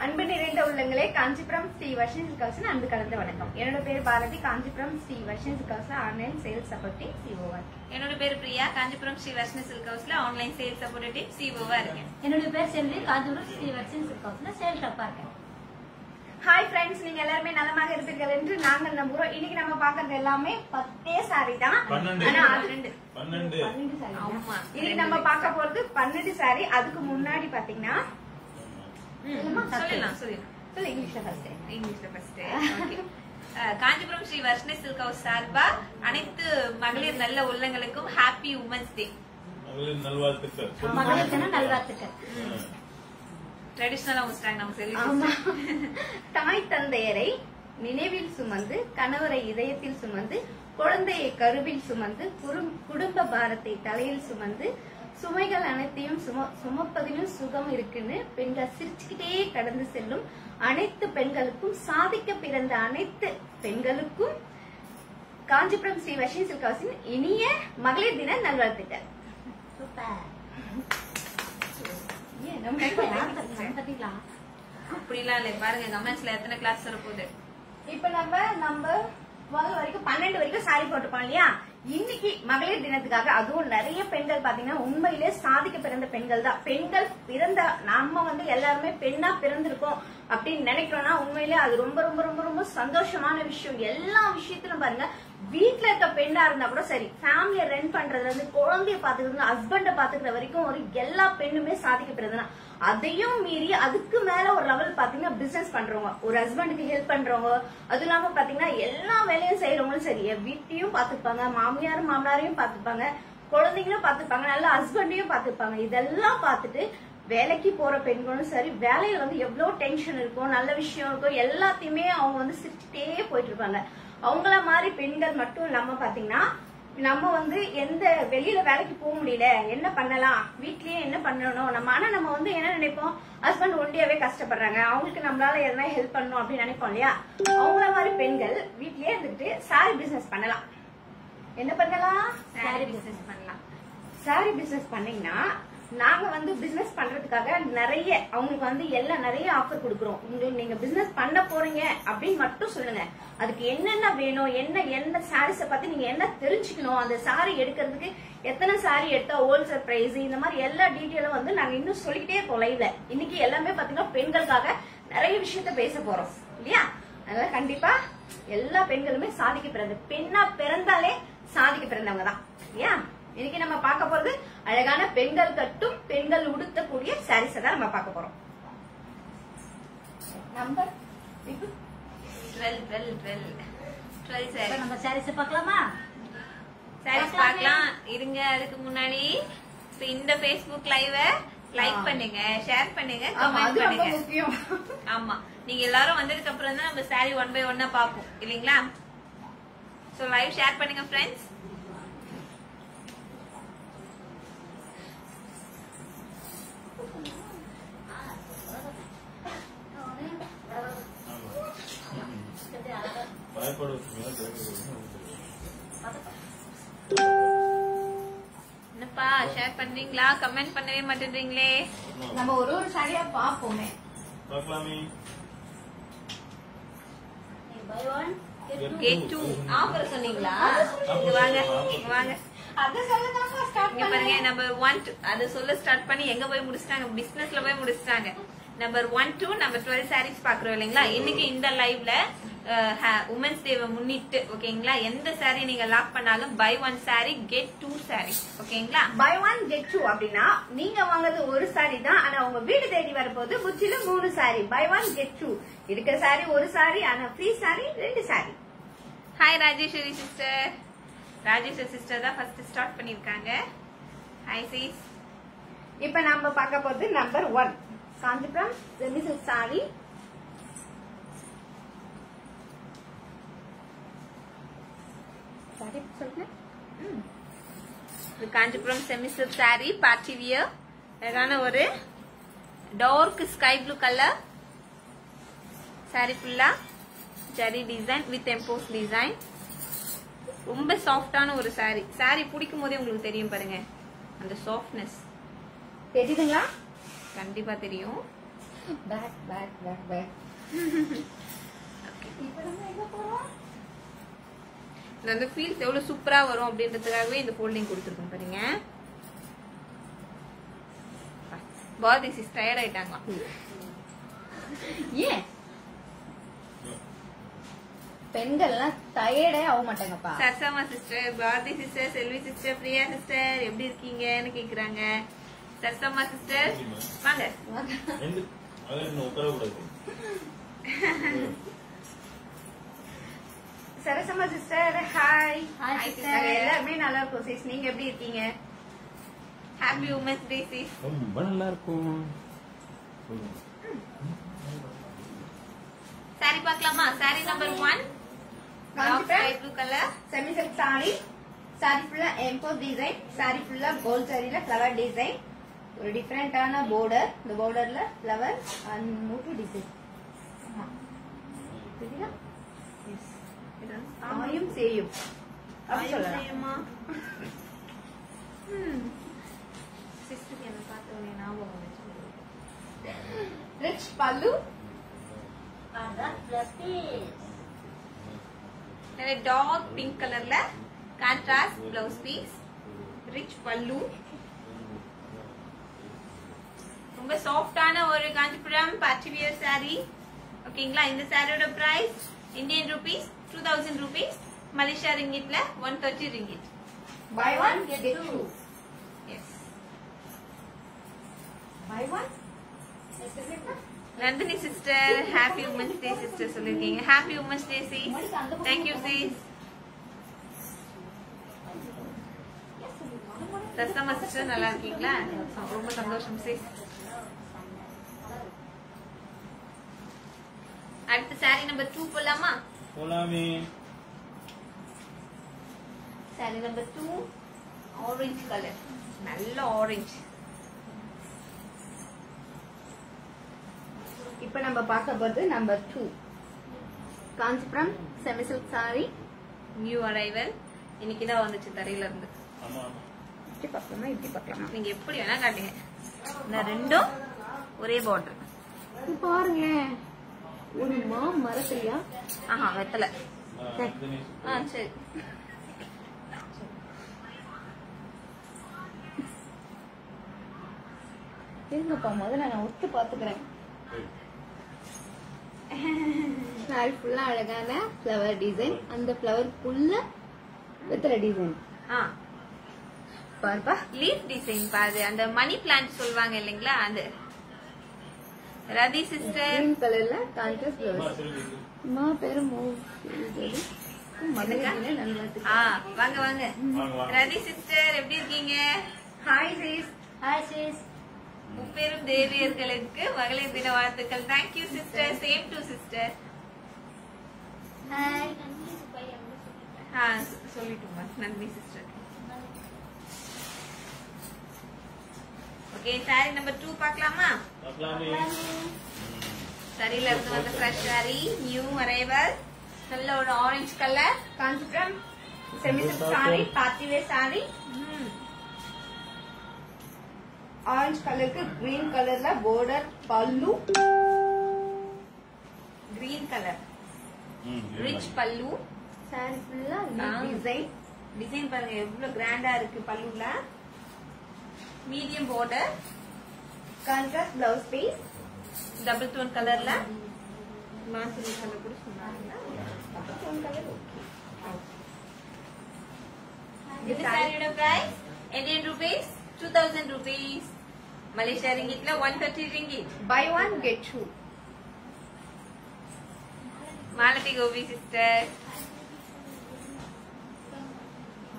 அன்பு நிறைந்த உள்ளங்களே, காஞ்சிபுரம் ஸ்ரீ வர்ஷினி சில்க் ஹவுஸ் அன்பு கலந்த வணக்கம். என்னோட பேர் பாரதி, காஞ்சிபுரம் ஸ்ரீ வர்ஷினி சில்க் ஹவுஸ்ல ஆன்லைன் சேல்ஸ் சப்போர்ட்டிவ் சிஓவா இருக்கேன். என்னோட பேர் பிரியா, காஞ்சிபுரம் ஸ்ரீ வர்ஷினி சில்க் ஹவுஸ்ல ஆன்லைன் சேல்ஸ் சப்போர்ட்டிவ் சிஓவா இருக்கேன். என்னோட பேர் செல்வி, காஞ்சிபுரம் ஸ்ரீ வர்ஷினி சில்க் ஹவுஸ்ல சேல்ஸ் டாப்பா இருக்கேன். ஹாய் ஃப்ரெண்ட்ஸ், நீங்க எல்லாருமே நலமாக இருப்பீர்கள் என்று நாங்கள் நம்புறோம். இன்னைக்கு நம்ம பாக்குறது எல்லாமே 10 சாரி தான். இன்னைக்கு நம்ம பார்க்க போறது 12 சாரி. அதுக்கு முன்னாடி பாத்தீங்கன்னா காஞ்சிபுரம் ஸ்ரீ வர்ஷினி சில்க் ஹவுஸ் சார்பா அனைத்து மகளிர் நல்ல உள்ளங்களுக்கும் ஹாப்பி உமன்ஸ் டே நல்வாழ்த்துக்கள். ட்ரெடிஷனலா முடிச்சிட்டாங்க நம்ம சொல்லி. தாய் தந்தையரை நினைவில் சுமந்து, கணவரை இதயத்தில் சுமந்து, குழந்தையை கருவில் சுமந்து, குடும்ப பாரத்தை தலையில் சுமந்து, சுமைகள் அனைத்தையும் சுமப்பதிலும் சுகம் இருக்குன்னு பெண்கள் சிரிச்சுக்கிட்டே கடந்து செல்லும் அனைத்து பெண்களுக்கும், சாதிக்க பிறந்த அனைத்து பெண்களுக்கும் காஞ்சிபுரம் ஸ்ரீ வர்ஷினி சில்க் ஹவுஸின் இனிய மகளிர் தின நல்வாழ்த்துக்கள். அப்படிலாம் இல்ல, பாருங்க கமெண்ட்ஸ்ல எத்தனை கிளாஸ் வர போகுது. இப்ப நம்ம 12 வரைக்கும் சாரி போட்டுப்போம் இல்லையா? இன்னைக்கு மகளிர் தினத்துக்காக அதுவும் நிறைய பெண்கள் பாத்தீங்கன்னா உண்மையிலே சாதிக்க பிறந்த பெண்கள் தான். பெண்கள் பிறந்த நம்ம எல்லாருமே பெண்ணா பிறந்திருக்கோம் அப்படின்னு நினைக்கிறோம்னா உண்மையிலே அது ரொம்ப ரொம்ப ரொம்ப ரொம்ப சந்தோஷமான விஷயம். எல்லா விஷயத்திலும் பாருங்க, வீட்டுல இருக்க பெண்ணா இருந்தா கூட சரி, ஃபேமிலிய ரன் பண்றதுல இருந்து குழந்தைய பாத்துக்கிறது, ஹஸ்பண்ட பாத்துக்கிற வரைக்கும் ஒரு எல்லா பெண்ணுமே சாதிக்க பிறந்தனா. அதையும் மீறி அதுக்கு மேல ஒரு லெவல் பாத்தீங்கன்னா பிசினஸ் பண்றவங்க, ஒரு ஹஸ்பண்டுக்கு ஹெல்ப் பண்றவங்க, அது இல்லாம பாத்தீங்கன்னா எல்லா வேலையும் செய்யறவங்களும் சரி, வீட்டையும் பாத்துப்பாங்க, மாமியாரும் மாமனாரையும் பாத்துப்பாங்க, குழந்தைங்களும் பாத்துப்பாங்க, நல்ல ஹஸ்பண்டையும் பாத்துப்பாங்க. இதெல்லாம் பாத்துட்டு வேலைக்கு போற பெண்களும் சரி, வேலையில எவ்வளவு டென்ஷன் இருக்கும், நல்ல விஷயம் இருக்கும், எல்லாத்தையுமே அவங்க சிரிச்சுட்டே போயிட்டு இருப்பாங்க. அவங்கள மாதிரி பெண்கள் மட்டும் இல்லாம பாத்தீங்கன்னா நம்ம எந்த வெளியில வேலைக்கு போக முடியல, என்ன பண்ணலாம், வீட்லயே என்ன பண்ணணும் நம்ம என்ன நினைப்போம், ஹஸ்பண்ட் ஒண்டியாவே கஷ்டப்படுறாங்க, அவங்களுக்கு நம்மளால எதனா ஹெல்ப் பண்ணணும் அப்படின்னு நினைப்போம் இல்லையா? அவங்கள மாதிரி பெண்கள் வீட்லயே இருந்துட்டு சாரி பிசினஸ் பண்ணலாம். என்ன பண்ணலாம்? சாரி பிசினஸ் பண்ணலாம். சாரி பிசினஸ் பண்ணீங்கன்னா நாங்க பிசினஸ் பண்றதுக்காக நிறைய அவங்களுக்கு எல்லாம் நிறைய ஆஃபர் கொடுக்குறோம். உங்களுக்கு நீங்க பிசினஸ் பண்ண போறீங்க அப்படின்னு மட்டும் சொல்லுங்க. அதுக்கு என்னென்ன வேணும், என்ன சாரீஸ பத்தி நீங்க என்ன தெரிஞ்சுக்கணும், அந்த சாரி எடுக்கிறதுக்கு எத்தனை சாரி எடுத்தா ஹோல்சேல் பிரைஸ், இந்த மாதிரி எல்லா டீட்டெயிலும் நாங்க இன்னும் சொல்லிக்கிட்டே இருக்கோம் லைவ்ல. இன்னைக்கு எல்லாமே பாத்தீங்கன்னா பெண்களுக்காக நிறைய விஷயத்த பேச போறோம் இல்லையா? அதனால கண்டிப்பா எல்லா பெண்களுமே சாதிக்க பிறந்த பெண்ணா பிறந்தாலே சாதிக்க பிறந்தவங்க தான் இல்லையா? இன்னைக்கு நம்ம பார்க்க போறது அழகான பெண்கள் கட்டும், பெண்கள் உடுத்தக்கூடிய சாரீஸ் தான் நம்ம பார்க்க போறோம். நம்பர் 12 நம்ம சாரீஸ் பார்க்கலாமா? சாரீஸ் பார்க்கலாம். இருங்க, அதுக்கு முன்னாடி இந்த Facebook லைவ லைக் பண்ணுங்க, ஷேர் பண்ணுங்க, கமெண்ட் பண்ணுங்க. ஆமா, நீங்க எல்லாரும் வந்ததுக்கு அப்புறம் தான் நம்ம சாரி 1 by 1 பாப்போம் இல்லீங்களா? சோ லைவ் ஷேர் பண்ணுங்க ஃப்ரெண்ட்ஸ். என்னப்பா ஷேர் பண்றீங்களா? கமெண்ட் பண்ணவே மாட்டேன்றீங்களே. நம்ம ஒரு சாரியா பாப்போமே. Get 2 ஆஃபர் சொன்னீங்களா? வாங்க வாங்க, அத சொல்லதான் ஸ்டார்ட் இங்க பாருங்க. நம்பர் 1 அது சொல்ல ஸ்டார்ட் பண்ணி எங்க போய் முடிச்சிட்டாங்க, பிசினஸ்ல போய் முடிச்சிட்டாங்க. நம்பர் 1 to நம்பர் 12 சாரீஸ் பாக்குறோம் இல்லைங்களா? இன்னைக்கு இந்த லைவ்ல உமன்ஸ் டேவை முன்னிட்டு ஓகேங்களா, எந்த சாரி நீங்க லாக் பண்ணாலும் பை 1 சாரி கெட் 2 சாரி ஓகேங்களா? பை 1 கெட் 2 அப்படின்னா நீங்க வாங்குறது ஒரு சாரி தான், ஆனா உங்க வீடு தேடி வரப்போது முற்றிலும் 3 சாரி. பை 1 கெட் 2 இருக்க சாரி ஒரு சாரி, ஆனா free saree 2 saree. Hi Rajeshwari sister. Rajeshwari sister தான் ஃபர்ஸ்ட் ஸ்டார்ட் பண்ணிருக்காங்க. Hi sis. இப்ப நம்ம பார்க்க போறது number 1 Kanchipuram semi silk saree. Kanchipuram semi silk sorry party wear, அழகான ஒரு dark sky blue colour sorry, ஃபுல்லா zari design with emboss design. ரொம்ப சாஃப்டான ஒரு சாரி. சாரி பிடிக்கும் போதே உங்களுக்கு தெரியும் பாருங்க அந்த சாஃப்ட்னஸ். தெரியுதுங்களா? கண்டிப்பா தெரியும். Back back back back. இப்போ நம்ம எங்க போறோம்? இது வந்து ஃபீல்ஸ் எவ்வளவு சூப்பரா வரும் அப்படின்றதுக்காகவே இந்த ஃபோல்டிங் கொடுத்துருக்கோம் பாருங்க. பாதி சிஸ் டயர்ட் ஆயிட்டாங்க. ஏன் பெண்கள்லாம் டயர்டே ஆக மாட்டாங்கப்பா. சரசம்மா சிஸ்டர், பாரதி சிஸ்டர், செல்வி சிஸ்டர், பிரியா சிஸ்டர் எப்படி இருக்கீங்கன்னு கேக்குறாங்க. சரசம்மா சிஸ்டர் வாங்க. Sarasamma sister hi. Hi, sister. எல்லாருமே நல்லா இருக்கும் சிஸ். நீங்க எப்படி இருக்கீங்க? Happy women's day sis. ரொம்ப நல்லா இருக்கும். சாரி பார்க்கலாமா? Sorry number 1 sky blue colour semi silk sorry. Sorry ஃபுல்லா எம்போஸ் டிசைன். சாரி ஃபுல்லா கோல்ட் சாரில ஃப்ளவர் டிசைன். ஒரு டிஃபரெண்டான border. இந்த borderல ஃப்ளவர் அண்ட் மூட்டி டிசைன். சரியா? எஸ். தாயும் சேயும். அப்படி சொல்லலாம். சிஸ்டர் என்ன பார்த்தோன்னே ஞாபகம் வந்துச்சு. ரிச் பல்லு. அதான் பிளஸ் நல்ல டார்க் பிங்க் கலர்ல கான்ட்ராஸ்ட் பிளவுஸ் பீஸ், ரிச் பல்லு. ரொம்ப சாஃப்டான ஒரு காஞ்சிபுரம் பார்ட்டி வியர் saree. ஓகேங்களா? இந்த சாரியோட price Indian rupees 2000 rupees, Malaysia ரிங்கிட்ல 130 ringgit. Buy one get two. Yes. Buy one. Nandini sister happy women's day sister சொல்லிருக்கீங்க. Happy women's day sis. Thank you sis. Sarasamma sister நல்லா இருக்கீங்களா? ரொம்ப சந்தோஷம் சிஸ். அடுத்த சாரி நம்பர் 2 போலாமா? போலாமே. சாரி நம்பர் 2 ஆரஞ்சு கலர், நல்ல ஆரஞ்சு. இப்ப நம்ம பார்க்க போறது number 2 Kanchipuram semi silk sorry. New arrival இன்னைக்கு தான் வந்துச்சு தரையில இருந்து. ஆமா. இப்படி பார்க்கலாமா இப்படி பார்க்கலாமா? நீங்க எப்படி வேணா காட்டுங்க. இந்த ரெண்டும் ஒரே பார்டர். இது பாருங்க ஒரு மரத்தையா? ஆஹா வெத்தல. சரி. இருங்கப்பா முதல்ல நான் ஒட்டு பாத்துக்கிறேன். சாரி ஃபுல்லா அழகான ஃப்ளவர் டிசைன். அந்த ஃப்ளவர் ஃபுல்லா வெத்தலை டிசைன். பாருப்பா லீஃப் டிசைன் பாரு. அந்த மணி பிளான்ட் சொல்லுவாங்க இல்லைங்களா? அந்த ரதி சிஸ்டர் கிரீன் கலர்ல கான்ட்ராஸ்ட் ஃப்ளவர்ஸ். அம்மா பேரு வாங்க வாங்க. ரதி சிஸ்டர் எப்படி இருக்கீங்க? Hi sis. Hi sis. முப்பெரும் தேவியர்களுக்கு மகளிர் தின வாழ்த்துக்கள். Thank you sister. Same to sister. Hi. சொல்லிட்டுமா Nandini sister. Okay saree number 2 பார்க்கலாமா? பார்க்கலாமே. சரியில இருந்து வந்த ஃப்ரெஷ் சாரி, நியூ அரைவல், நல்ல ஒரு orange colour Kanchipuram semi silk sorry, party wear saree. ஆரஞ்சு கலருக்கு கிரீன் கலர்ல border பல்லு. கிரீன் கலர் ரிச் பல்லு. சாரி ஃபுல்லா டிசைன். டிசைன் பாருங்க எவ்வளவு கிராண்டா இருக்கு. பல்லுல medium border, contrast blouse piece. Double tone கலர்ல மாசிரி கலர் கூட சொன்னாங்க. இந்த சாரியோட price Indian rupees 2000 rupees, Malaysia ரிங்கிட்ல 130 ringgit. Buy one get two. Malathi Gopi sister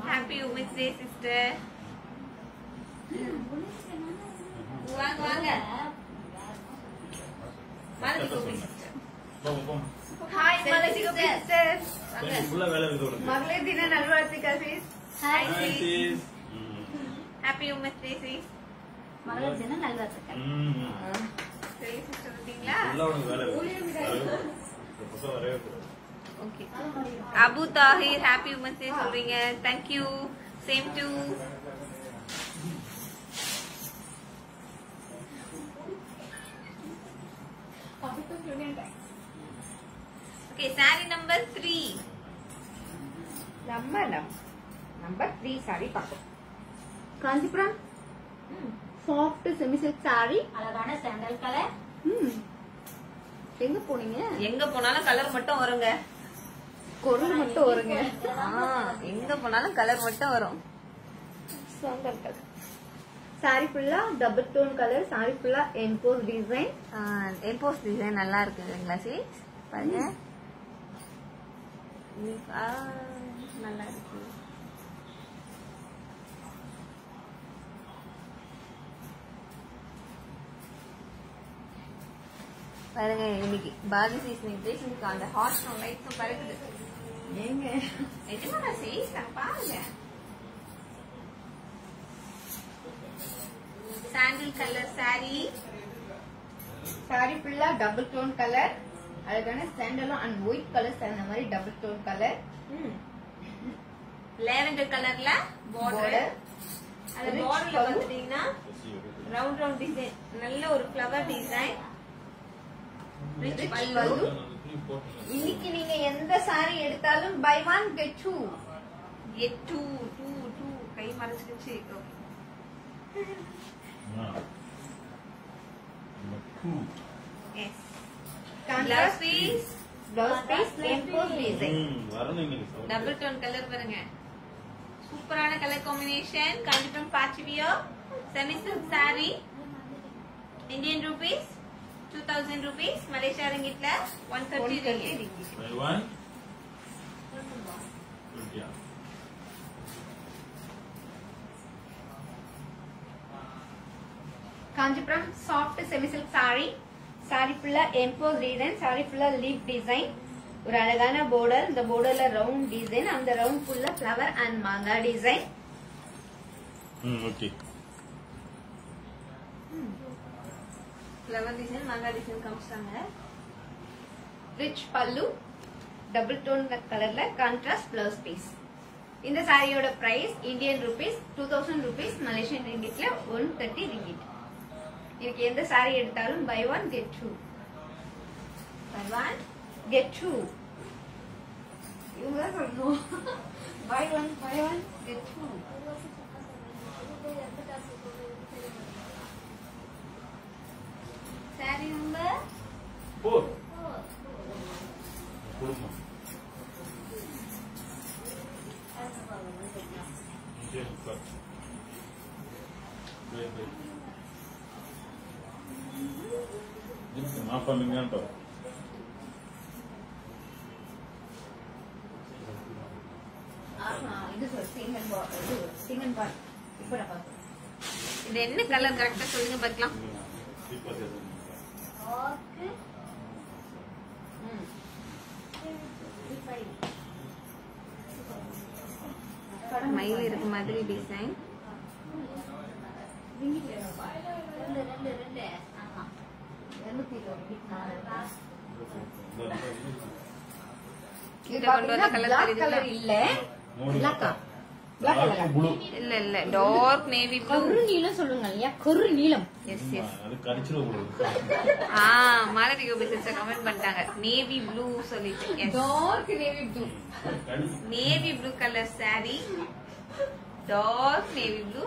happy women's day sister. வாங்க வாங்க Malathi Gopi sister. Hi Malathi Gopi sister. ஃபுல்லா வேலை இருக்கு உங்களுக்கு. மகளிர் தின நல்வாழ்த்துக்கள் sis. Hi Hi, sis. sis. Happy women's day sis. மகளிர் தின நல்வாழ்த்துக்கள். சரி சிஸ்டர் வந்தீங்களா? ஃபுல்லா உனக்கு வேலை இருக்கு. இந்த பக்கம் வரவே கூடாது. Okay. Abu Tahir happy women's day சொல்றீங்க. Thank you. Same to. Okay saree number 3. Number 3 saree பார்ப்போம். Kanchipuram soft semi silk saree, அழகான சாண்டல் கலர். எங்க போனீங்க? எங்க போனாலும் கலர் மட்டும் வருங்க. கொரல் மட்டும் வருங்க. எங்க போனாலும் கலர் மட்டும் வரும். சாண்டல் கலர் சாரி ஃபுல்லா டபுள் டோன் கலர். சாரி ஃபுல்லா எம்போஸ் டிசைன். எம்போஸ் டிசைன் நல்லா இருக்குங்களா சி பாருங்க. நல்லா இருக்கு. பாருங்க இன்னைக்கு பாதி சீசனுக்கு அந்த ஹாட் ஸ்டோன் லைட்ஸும் பறக்குது. ஏங்க நிஜமா சீசன் பாருங்க. சாண்டில் கலர் சாரி. சாரி ஃபுல்லா டபுள் டோன் கலர். அழகான சாண்டலும் அண்ட் ஒயிட் கலர் சேர்ந்த மாதிரி டபுள் டோன் கலர். லேவெண்டர் கலர்ல பார்டர். அது பார்டர்ல பாத்தீங்கன்னா ரவுண்ட் ரவுண்ட் டிசைன், நல்ல ஒரு ஃப்ளவர் டிசைன். ரிச் பல்லு. இன்னைக்கு நீங்க எந்த சாரி எடுத்தாலும் buy one get two. Get two two two கை மறைச்சிருச்சு. Yes blouse piece. Emboss design. Double tone colour பாருங்க. சூப்பரான கலர் காம்பினேஷன். காஞ்சிபுரம் பாச்சிவியோ semi silk saree. Indian rupees 2000 rupees. Malaysia ரிங்கிட்ல 130 ringgit. Kanchipuram soft semi silk sorry. Sorry ஃபுல்லா emboss design. Sorry ஃபுல்லா leaf design. ஒரு அழகான border. இந்த borderல ரவுண்ட் டிசைன். அந்த ரவுண்ட் ஃபுல்லா ஃப்ளவர் அண்ட் மாங்கா டிசைன். ஓகே. ஃப்ளவர் டிசைன் மாங்கா டிசைன் காமிச்சாங்க. ரிச் பல்லு டபுள் டோன் கலர்ல கான்ட்ராஸ்ட் பிளவுஸ் பீஸ். இந்த சாரியோட price Indian rupees 2000 rupees. Malaysian ரிங்கிட்ல 130 ringgit. எனக்கு எந்த சாரி எடுத்தாலும் buy one get two. Buy one get two. இவங்க தான் சொல்லணும். Buy one get two. Saree number 4. குடும்பம். Apa mingan to? இது சொல் சிங்கன் பாட். இது சிங்கன் பாட். இப்போ நான் பாத்து. இது என்ன கலர் கரெக்ட்டா சொல்லுங்க பார்க்கலாம். ஓகே. மயில் இருக்கு மாதிரி டிசைன். கலர் இல்ல இல்ல இல்ல டார்க் நேவி ப்ளூ. கரு நீலம் சொல்லுங்க இல்லையா? கரு நீலம். Yes yes. அது கரிச்சிர போடுது. மாலதி கோபிசஸ் கமெண்ட் பண்ணிட்டாங்க நேவி ப்ளூ சொல்லிட்டு. Yes dark navy blue. Navy blue colour saree. Dark navy blue.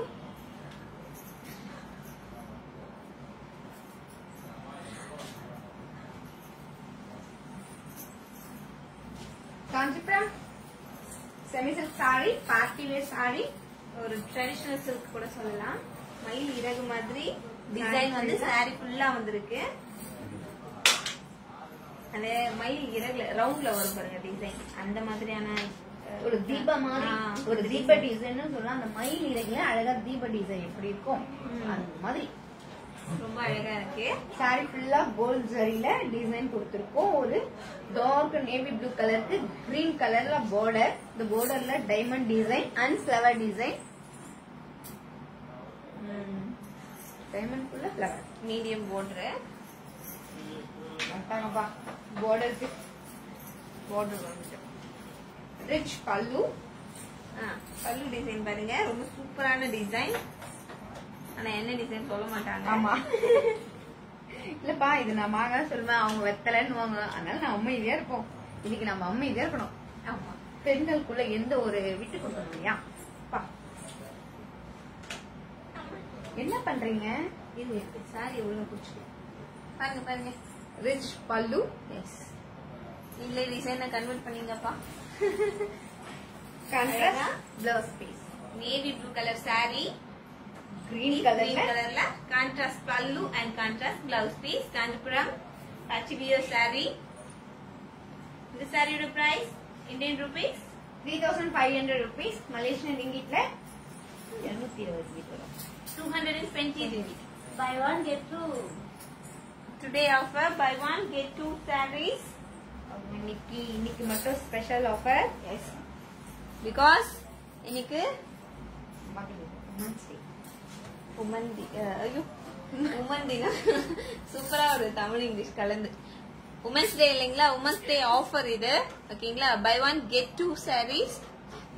Kanchipuram semi silk sorry, party wear sari. ஒரு ட்ரெடிஷனல் சில்க் கூட சொல்லலாம். மயில் இறகு மாதிரி டிசைன் வந்து saree ஃபுல்லா வந்திருக்கு. அந்த மயில் இறகுல ரவுண்ட்ல வரும் பாருங்க டிசைன். அந்த மாதிரியான ஒரு தீப மாதிரி ஒரு தீப டிசைன் சொல்லலாம். அந்த மயில் இறகுல அழகா தீப டிசைன் எப்படி இருக்கும் அந்த மாதிரி ரொம்ப அழகா இருக்கு. சாரி ஃபுல்லா கோல்ட் ஜரியில டிசைன் கொடுத்திருக்கோம். ஒரு டார்க் நேவி ப்ளூ கலருக்கு கிரீன் கலர்ல பார்டர். இந்த பார்டர்ல diamond design and flower design. Diamond ஃபுல்லா ஃபிளவர். Medium border. பார்த்தாங்கப்பா பார்டருக்கு border வந்துட்டு. ரிச் பல்லு. பல்லு டிசைன் பாருங்க ரொம்ப சூப்பரான டிசைன். ஆனா என்ன டிசைன் சொல்ல மாட்டாங்க. ஆமா இல்லப்பா இது நான் மாங்க சொல்லுவேன், அவங்க வெத்தலைன்னு வாங்க. அதனால நான் அமைதியா இருப்போம். இன்னைக்கு நம்ம அமைதியா இருக்கணும். ஆமா, பெண்களுக்குள்ள எந்த ஒரு விட்டு கொடுக்கணும் இல்லையா? என்ன பண்றீங்க? இது சாரி ஒழுங்கா பிடிச்சிட்டு பாருங்க பாருங்க. ரிச் பல்லு. எஸ், இல்ல டிசைனை கன்வெர்ட் பண்ணீங்கப்பா. Contrast blouse piece, navy blue colour saree, green green கலர்ல கலர்ல கான்ட்ராஸ்ட் பல்லு and contrast blouse piece. Kanchipuram HBO saree. இந்த சாரியோட price Indian rupees 3500 rupees. Malaysian ரிங்கிட்ல 220 வரும். 220 ringgit. Buy one get two. Today offer buy one get two sarees. இன்னைக்கு மட்டும் special offer. Yes, because இன்னைக்கு உமந்தி, ஐயோ உமந்தினா சூப்பரா ஒரு தமிழ் இங்கிலீஷ் கலந்து. உமன்ஸ் டே இல்லைங்களா, உமன்ஸ் டே ஆஃபர் இது. ஓகேங்களா, buy one get two saris.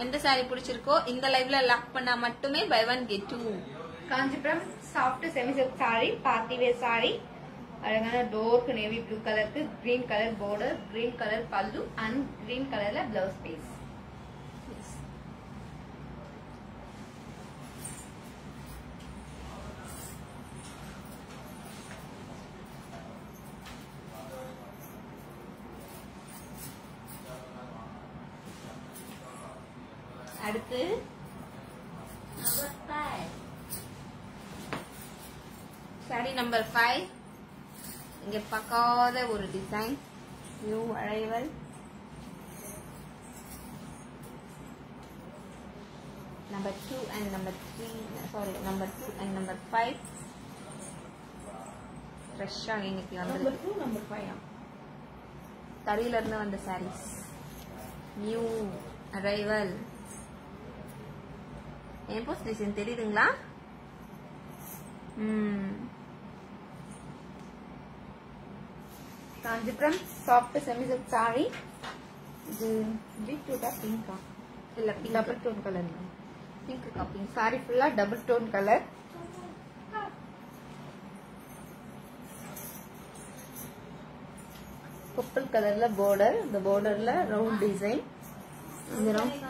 எந்த சாரி பிடிச்சிருக்கோ இந்த லைவ்ல லாக் பண்ணா மட்டுமே buy one get two. Kanchipuram soft semi silk sorry, party wear sari. அழகான டோர்க்கு நேவி ப்ளூ கலருக்கு green colour border, green colour பல்லு அண்ட் கிரீன் கலர்ல பிளவுஸ் பீஸ். அடுத்து Number 5. சாரி நம்பர் 5. இங்க பார்க்காத ஒரு design, new arrival. Number 2 and number 3, saree number 2 and number 5 ஃப்ரெஷ்ஷா இன்னைக்கு வந்து நம்பர் 5 தறியில இருந்து வந்த sarees, new arrival. Emboss design தெரியுதுங்களா? Kanchipuram soft semi silk saree. இது பீட்ரூட்டா பிங்கா? இல்ல டபுள் டோன் கலர். பிங்க் காப்பிங். சாரி ஃபுல்லா டபுள் டோன் கலர். பர்பிள் கலர்ல border, இந்த borderல ரவுண்ட் டிசைன். இந்த ரவுண்ட்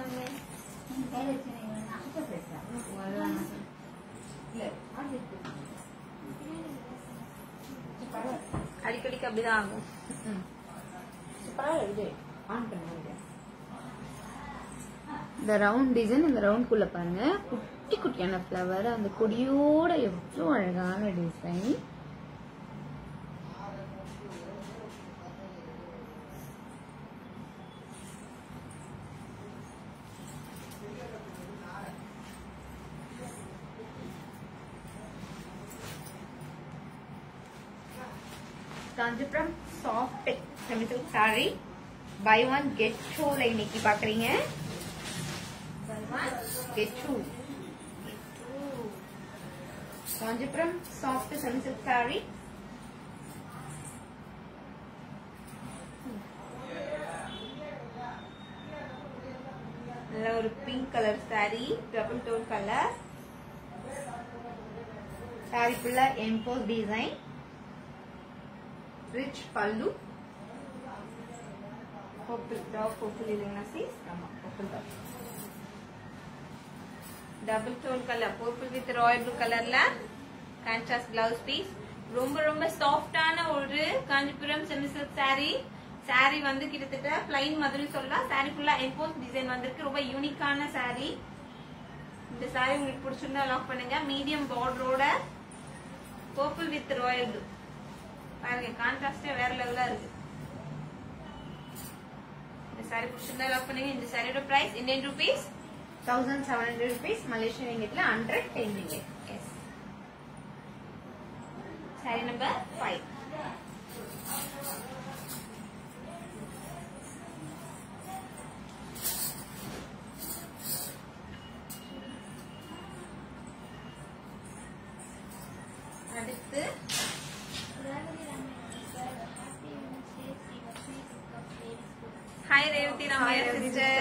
அடிக்கடிக்கு அப்படிதான் ஆகும். இந்த ரவுண்ட் டிசைன், இந்த ரவுண்ட்குள்ள பாருங்க குட்டி குட்டியான ஃப்ளவர், அந்த கொடியோட எவ்வளவு அழகான design. Kanchipuram soft semi silk sari, buy one get டூல இன்னைக்கு பாக்குறீங்க. Get two. Kanchipuram soft semi silk sari. நல்ல ஒரு pink colour sari, double tone colour. Sorry ஃபுல்லா எம்போஸ் டிசைன், ரிச் பல்லு. பர்பிள் டாப், பர்பிள் இல்லைங்களா சீஸ்? ஆமா, பர்பிள் தான். Double tone colour, purple with royal blue கலர்ல கான்ட்ராஸ்ட் பிளவுஸ் பீஸ். ரொம்ப ரொம்ப சாஃப்டான ஒரு Kanchipuram semi silk sorry. Sari வந்து கிட்டத்தட்ட பிளைன் மாதிரி சொல்லலாம். சாரி ஃபுல்லா எம்போஸ் டிசைன் வந்திருக்கு. ரொம்ப யூனிக்கான சாரி. இந்த சாரி உங்களுக்கு பிடிச்சிருந்தா லாக் பண்ணுங்க. மீடியம் பார்டரோட பர்பிள் வித் ராயல் ப்ளூ பாருங்க, கான்ட்ராஸ்டே வேற லெவலா இருக்கு. இந்த சாரி பிடிச்சிருந்தா லாக் பண்ணுங்க. இந்த சாரியோட price Indian rupees 1700 rupees. Malaysian ரிங்கிட்ல 110 ringgit. Yes. Saree number 5. அடுத்து Hi Revati Ramaya sister.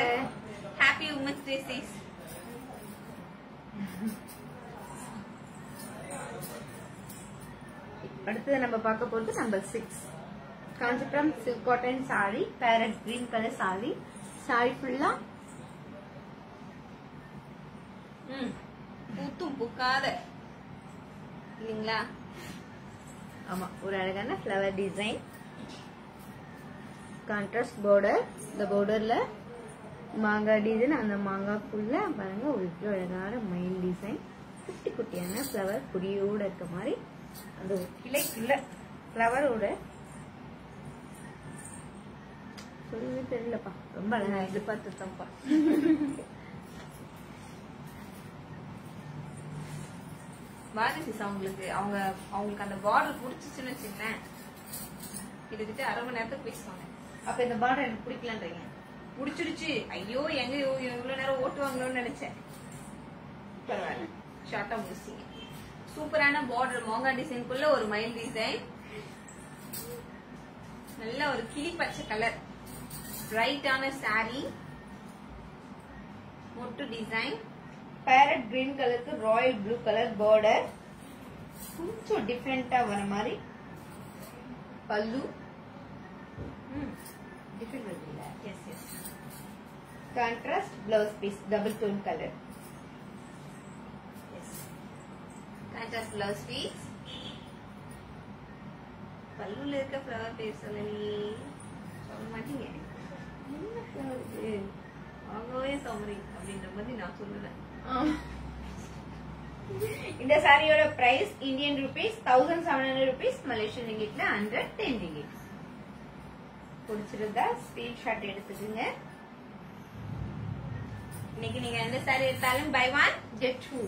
Happy Women's Day sis. அடுத்தது நம்ம பார்க்க போறது number 6. Kanchipuram silk cotton sorry, farad green colour sari. Sorry ஃபுல்லா பூத்தும் பூக்காத இல்லைங்களா? ஆமா, ஒரு அழகான ஃப்ளவர் டிசைன், கான்ட்ராஸ்ட் பார்டர். இந்த பார்டர்ல மாங்காய் டிசைன், அந்த மாங்காய் ஃபுல்ல பாருங்க ஒரு அழகான மயில் டிசைன், குட்டி குட்டியான ஃப்ளவர் குடியோட இருக்க மாதிரி அந்த கிளைக்குள்ள ஃப்ளவரோட சொல்லவே தெரியலப்பா, ரொம்ப அழகா எதிர்பார்த்துட்டோம்ப்பா. வாரிசிஸ் அவங்களுக்கு அந்த பார்டர் பிடிச்சிச்சுன்னு வச்சுங்களேன், கிட்டத்தட்ட அரை மணி நேரத்துக்கு பேசுவாங்க. அப்ப இந்த பார்டர் எனக்கு பிடிக்கலன்றீங்க? பிடிச்சிருச்சு, ஐயோ எங்க இவ்வளவு நேரம் ஓட்டுவாங்களோன்னு நினைச்சேன். பரவாயில்ல, ஷார்ட்டா முடிச்சிங்க. சூப்பரான பார்டர், மாங்காய் டிசைனுக்குள்ள ஒரு மயில் டிசைன், நல்ல ஒரு கிளி பச்சை கலர், பிரைட்டான சாரி, மொட்டு டிசைன், பேரட் கிரீன் கலருக்கு ராயல் ப்ளூ கலர் பார்டர், கொஞ்சம் டிஃபரெண்டா வர மாதிரி பல்லு. டிஃபரெண்ட் இல்ல? Yes yes. Contrast blouse piece, double tone colour. Yes, contrast blouse piece. பல்லுல இருக்க ஃப்ளவர் பேர் சொல்லலையே, சொல்ல மாட்டீங்க. என்ன ஃப்ளவர் இது? வாங்கவே சௌமரி அப்படின்ற மாதிரி நான் சொல்லுவேன். இந்த சாரியோட price Indian rupees 1700 rupees, Malaysian ரிங்கிட்ல 110 ரிங்கிட். பிடிச்சிருந்தா ஸ்கிரீன்ஷாட் எடுத்துக்கோங்க. இன்னைக்கு நீங்க எந்த சாரி எடுத்தாலும் பை 1 கெட் 2.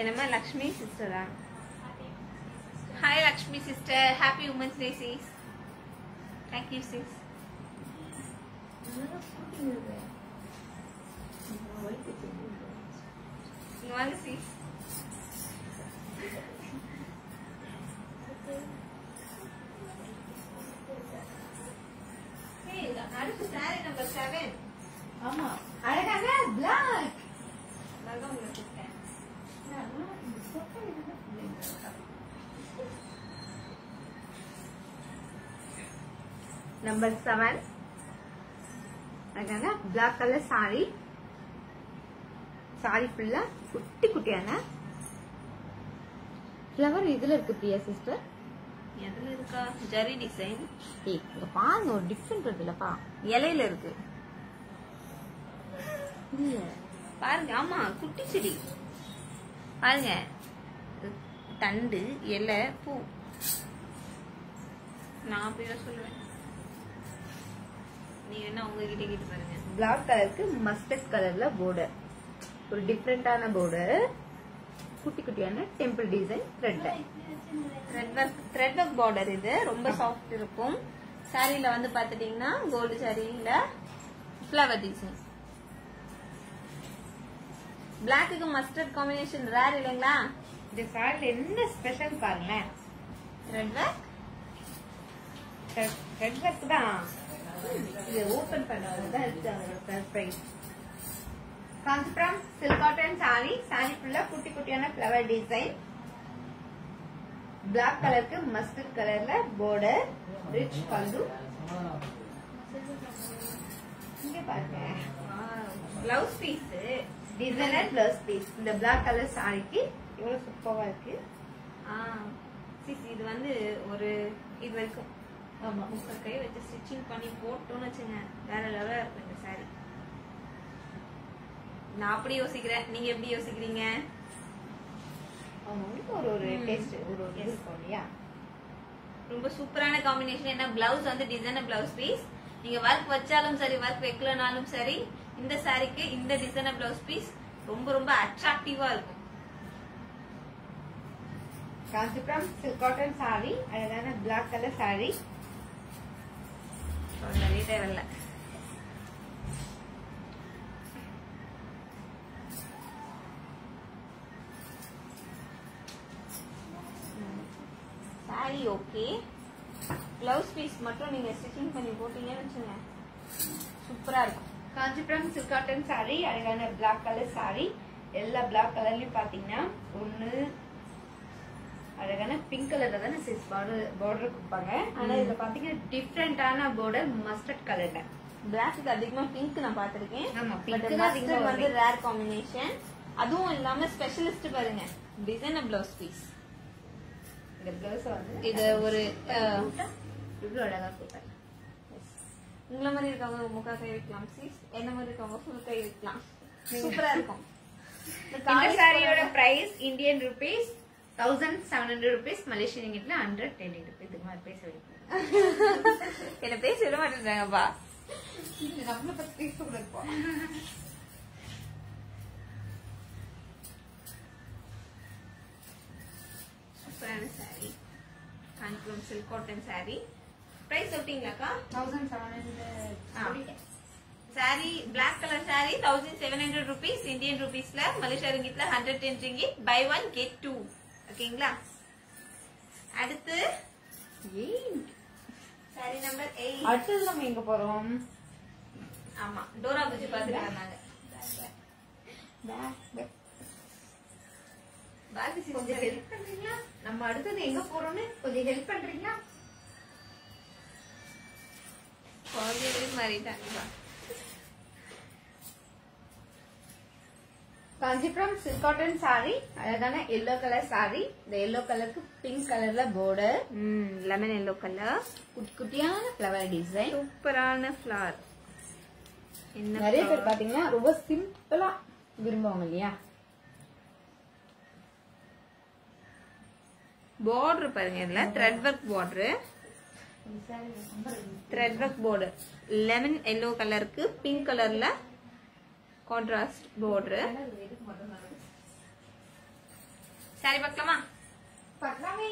என்னமா லக்ஷ்மி சிஸ்டரா? Hi Lakshmi sister, happy women's day sis. Thank you sis. இங்க வாங்க சிஸ். அடுத்து சாரி நம்பர் 7. ஆமா, அழகான பிளாக். நான் உங்களை கூப்பிட்டேன். நம்பர் 7 அழகான பிளாக் கலர் சாரி. சாரி ஃபுல்லா குட்டி குட்டியான ஃப்ளவர் இதுல இருக்கு பிரியா சிஸ்டர். எதுல இருக்கா? ஜரி டிசைன். ஏய், இங்க பாருங்க, ஒரு டிஃபரெண்ட் இருக்குல்லப்பா. இலையில இருக்கு இல்ல பாருங்க. ஆமா, குட்டி செடி பாருங்க, தண்டு, இலை, பூ. நான் அப்படிதான் சொல்லுவேன், நீ என்ன உங்ககிட்ட கேட்டு பாருங்க. பிளாக் கலருக்கு மஸ்டர்ட் கலர்ல border, ஒரு டிஃபரெண்டான border, குட்டி குட்டியான temple design thread work border. இது ரொம்ப சாஃப்ட் இருக்கும். சாரியில வந்து பாத்துட்டீங்கன்னா கோல்டு சாரியில ஃபிளவர் டிசைன். பிளாக்குக்கு மஸ்டர்ட் காம்பினேஷன் ரேர் இல்லைங்களா? இந்த சாரில என்ன ஸ்பெஷல் பாருங்க, ரெட் ஒர்க். ரெட் ஒர்க் தான். இது ஓபன் பண்ணாதான் இருக்கு அதோட surprise. Kanchipuram silk cotton sari. Sorry ஃபுல்லா குட்டி குட்டியான ஃபிளவர் டிசைன், பிளாக் கலருக்கு மஸ்டர்ட் கலர்ல border, ரிச் பல்லு. இங்க பாருங்க, blouse piece, designer blouse piece. இந்த பிளாக் கலர் சாரிக்கு இவ்வளவு சூப்பரா இருக்கு. இது வந்து ஒரு இது வரைக்கும் ஆமா, கை வச்சு ஸ்டிச்சிங் பண்ணி போட்டோம்னு வச்சுங்க, வேற லெவலா இருக்கும் இந்த சாரி. நான் அப்படி யோசிக்கிறேன், நீங்க எப்படி யோசிக்கிறீங்க? ஒரு டேஸ்ட் ஒரு இருக்கும் இல்லையா? ரொம்ப சூப்பரான காம்பினேஷன். ஏன்னா பிளவுஸ் வந்து டிசைனர் பிளவுஸ் பீஸ். நீங்க ஒர்க் வச்சாலும் சரி, ஒர்க் வைக்கலனாலும் சரி, இந்த சாரிக்கு இந்த டிசைனர் பிளவுஸ் பீஸ் ரொம்ப ரொம்ப அட்ராக்டிவா இருக்கும். காஞ்சிபுரம் சில்க் காட்டன் சாரி, அழகான பிளாக் கலர் சாரி. நிறைய தேவையில்ல. சாரி ஓகே, பிளவுஸ் பீஸ் மட்டும் நீங்க ஸ்டிச்சிங் பண்ணி போட்டீங்கன்னு வச்சுங்க, சூப்பரா இருக்கும். காஞ்சிபுரம் சில்க் காட்டன் சாரி, அழகான பிளாக் கலர் சாரி. எல்லா பிளாக் கலர்லயும் பாத்தீங்கன்னா ஒண்ணு அழகான பிங்க் கலர்ல தானே சிஸ் பார்டர் கொடுப்பாங்க. ஆனா இதுல பாத்தீங்கன்னா டிஃப்ரெண்டான பார்டர் மஸ்டர்ட் கலர்ல. பிளாக் அதிகமா பிங்க் நான் பாத்திருக்கேன். ஆமா, பட் pink மஸ்டர்ட் வந்து ரேர் காம்பினேஷன். அதுவும் இல்லாம ஸ்பெஷலிஸ்ட் பாருங்க, டிசைனர் பிளவுஸ் பீஸ். இந்த பிளவுஸ் வந்து இது ஒரு இவ்வளவு அழகா கொடுத்தாங்க. உங்களை மாதிரி இருக்கவங்க முக்கா கை வைக்கலாம் சீஸ், என்ன மாதிரி இருக்கவங்க ஃபுல் கை வைக்கலாம். சூப்பரா இருக்கும். இந்த சாரியோட price Indian rupees 1700 rupees, Malaysian ரிங்கிட்ல 110 rupees. இதுக்கு மாதிரி பேச வைக்கும். என்ன பேச விட மாட்டேன்றாங்கப்பா. நம்மள பத்தி பேச கூடாதுப்பா. சூப்பரான sari, Kanchipuram silk cotton sari. Price சொல்லிட்டீங்களாக்கா? 1700. Sari black colour sari 1700 rupees Indian ருபீஸ்ல, மலேசியா ரிங்கிட்ல 110 ringgit. Buy 1 get 2. ஓகேங்களா? அடுத்து சாரி நம்பர் 8. அடுத்தது நம்ம எங்க போறோம்? ஆமா, டோரா புஜி பாத்துக்கலாம் நாங்க. கொஞ்சம் ஹெல்ப் பண்றீங்களா? நம்ம அடுத்தது எங்க போறோம்னு கொஞ்சம் ஹெல்ப் பண்றீங்களா? மாறிட்டாங்க. காஞ்சிபுரம் சில்க் காட்டன் சாரி, அழகான எல்லோ கலர் சாரி. இந்த எல்லோ கலருக்கு பிங்க் கலர்ல பார்டர், லெமன் எல்லோ கலர், குட்டி குட்டியான ஃபிளவர் டிசைன். சூப்பரான ஃபிளவர். நிறைய பேர் பாத்தீங்கன்னா ரொம்ப சிம்பிளா விரும்புவாங்க இல்லையா? பார்டர் பாருங்க, இதுல thread work border, thread work border, lemon yellow கலருக்கு பிங்க் கலர்ல கான்ட்ராஸ்ட் பார்டர். சாரி பார்க்கலாமா? பார்க்கலாமே.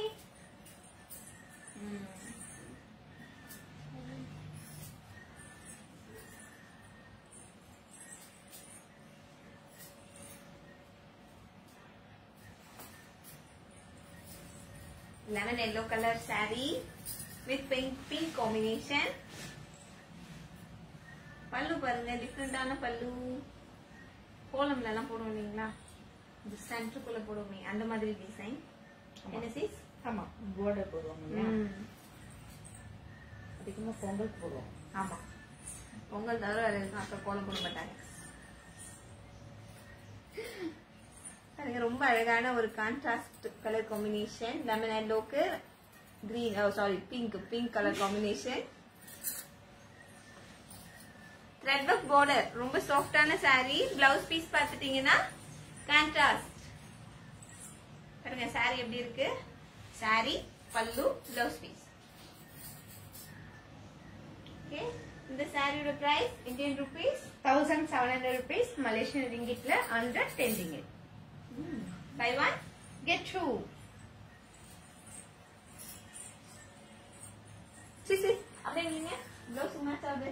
lemon yellow color saree with pink combination. பல்லு பாருங்க, டிஃப்ரெண்டான பல்லு. கோலம்ல எல்லாம் போடுவோம் இல்லைங்களா, இந்த சென்டருக்குள்ள போடுவோமே அந்த மாதிரி டிசைன். என்ன சீஸ்? ஆமா, பார்டர் போடுவாங்க. அதிகமா பொங்கல் போடுவோம். ஆமா, பொங்கல் தவிர வேற எதுவும் அப்புறம் கோலம் போட மாட்டாங்க. ரொம்ப அழகான ஒரு கான்ட்ராஸ்ட் கலர் காம்பினேஷன். லெமன் எல்லோக்கு green, sari pink colour combination. Thread work border, ரொம்ப சாஃப்டான saree. பிளவுஸ் பீஸ் பார்த்துட்டீங்கன்னா கான்ட்ராஸ்ட் பாருங்க. saree எப்படி இருக்கு? saree, பல்லு, பிளவுஸ் பீஸ். ஓகே, இந்த சாரியோட price Indian rupees 1700 rupees, Malaysian ரிங்கிட்ல 110 ringgit. Buy one, get two. சிசி அப்படியே நீங்க ப்ளவுஸ் மேட்ச் ஆகுது.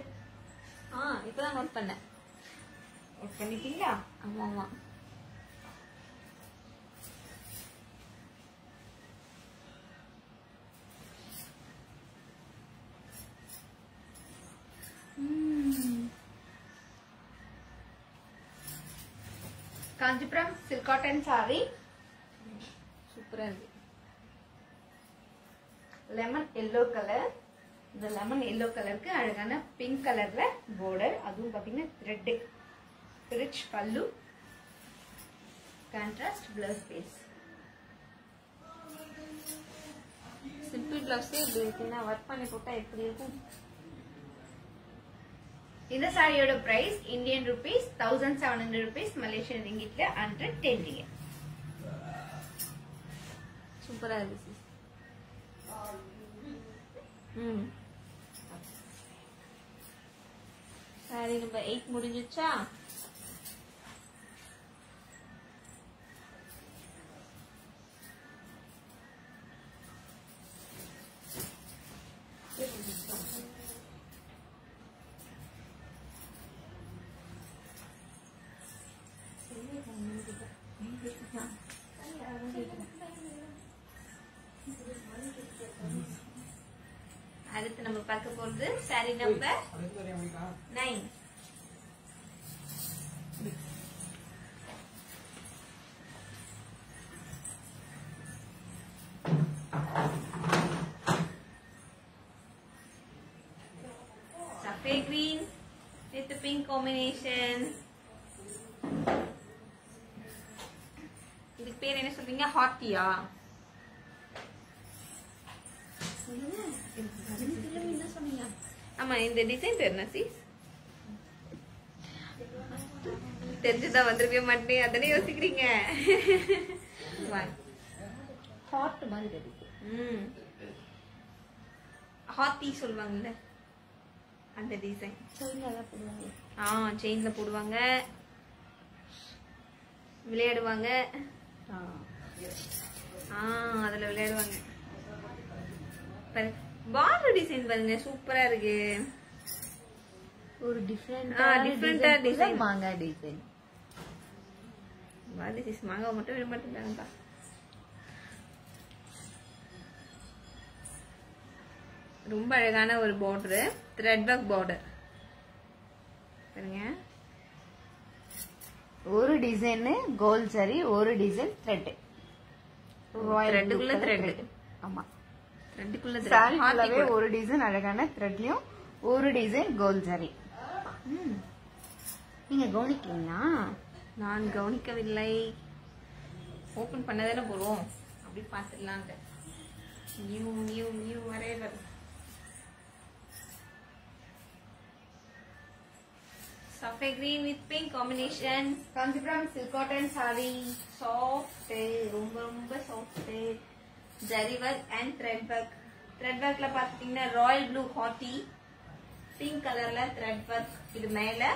இப்பதான் நோட் பண்ணேன். பண்ணிட்டீங்களா? ஆமா ஆமா. காஞ்சிபுரம் சில்க் காட்டன் சாரி, சூப்பரா இருக்கு. Lemon yellow colour. இந்த லெமன் எல்லோ கலருக்கு அழகான பிங்க் கலர்ல பார்டர், அதுவும் பாத்தீங்கன்னா த்ரெட், ரிச் பல்லு, கான்ட்ராஸ்ட் பிளவுஸ் பீஸ். சிம்பிள் பிளவுஸே இப்படி இருக்குன்னா ஒர்க் பண்ணி போட்டா எப்படி இருக்கும்? இந்த சாரியோட price Indian rupees 1700 rupees, Malaysian ரிங்கிட்ல 110 ringgit. சூப்பரா இருக்கு. சாரி நம்பர் 8 முடிஞ்சிச்சா? அடுத்து நம்ம பார்க்க போறது sorry number 9. sapphire green with pink combination. இதுக்கு பேர் என்ன சொல்றீங்க? ஹாட்டியா? ஆமா, இந்த டிசைன் பேர் என்ன சி? தெரிஞ்சுதான் வந்திருக்கவே மாட்டேன், அதனே யோசிக்கிறீங்க. ஹாட் மாதிரி இருக்கு. ஹாத்தி சொல்லுவாங்கல்ல அந்த டிசைன். செயின்ல போடுவாங்க, விளையாடுவாங்க. அதுல விளையாடுவாங்க. பார்டர் டிசைன் பாருங்க, சூப்பரா இருக்கு. ஒரு டிஃபரெண்டா டிசைன், மாங்காய் டிசைன். மாங்காய் மட்டும் விட மாட்டேங்கிறாங்கப்பா. ரொம்ப அழகான ஒரு பார்டர், த்ரெட் ஒர்க் பார்டர் பாருங்க. ஒரு டிசைன் கோல்ட் சரி, ஒரு டிசைன் த்ரெட். த்ரெட்டுக்குள்ள த்ரெட். ஆமா, த்ரெட்டுக்குள்ள சாரிக்குள்ளவே ஒரு டிசைன் அழகான த்ரெட்லயும் ஒரு டிசைன் கோல்ட் சரி. நீங்க கவனிக்கீங்களா? நான் கவனிக்கவில்லை. ஓபன் பண்ணதானே போறோம், அப்படி பாத்துடலாம். நியூ நியூ நியூ வரேவர். Sapphire green with pink combination. Kanchipuram silk cotton sari. Soft, ரொம்ப ரொம்ப soft. Zari work and thread work. Thread workல பாத்தீங்கன்னா ராயல் ப்ளூ ஹாட்டி, பிங்க் கலர்ல thread work. இது மேல